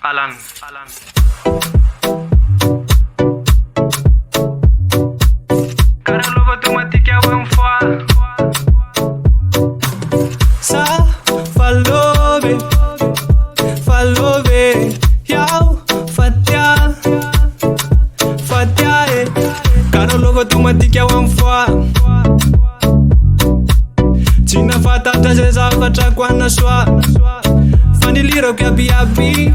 Alan. Carolo automatique à one fois. Ça, falove, yao, fatia, Carolo automatique à one fois. Tsy nafantatra zay zavatra koana soa fa nilirako abiaby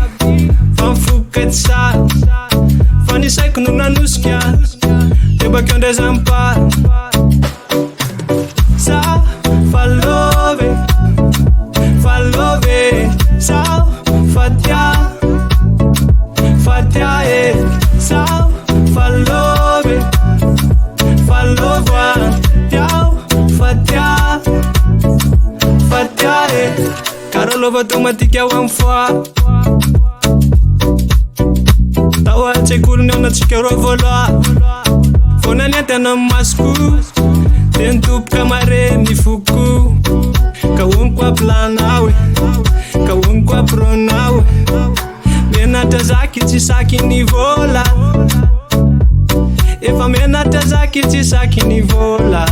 fa mifokaty sa fa nisaiko no nanosika de bakeo ndray zampara sa falove sa fatia e sa falove yao fatia Carolo automatique à one fois. Tao atsekoly ny anatsika roa voaloha Fona ny antena masoko de nitopoka mare ny foko Ka hono koa planao Ka hono koa pronao Menatra zaky tsy saky ny vola Efa menatra zaky tsy saky ny vola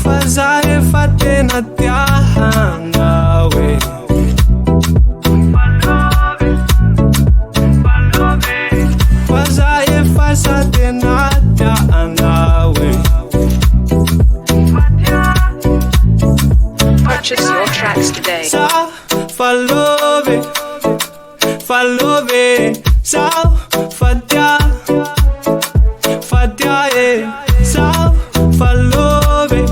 Faza efa tena tiahana we Faza efa sa tena tiahana we Purchase your tracks today. Sa falove Sa fatia e Sa falove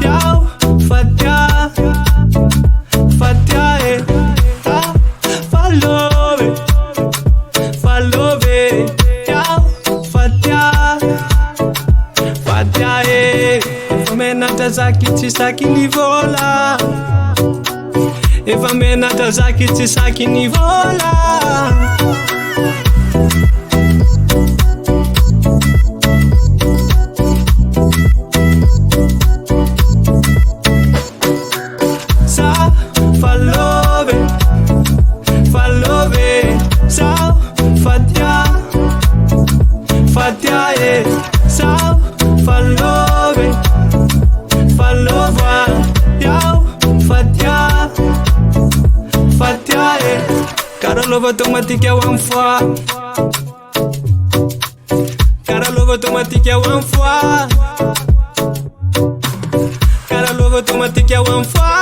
yao fatia e Sa falove yao fatia e Efa menatra zaky tsy saky ny vola Efa menatra zaky tsy saky ny vola Sa falove sa fatia e Sa falove yao fatia e Carolo automatique à one fois Carolo automatique à one fois Carolo automatique à one fois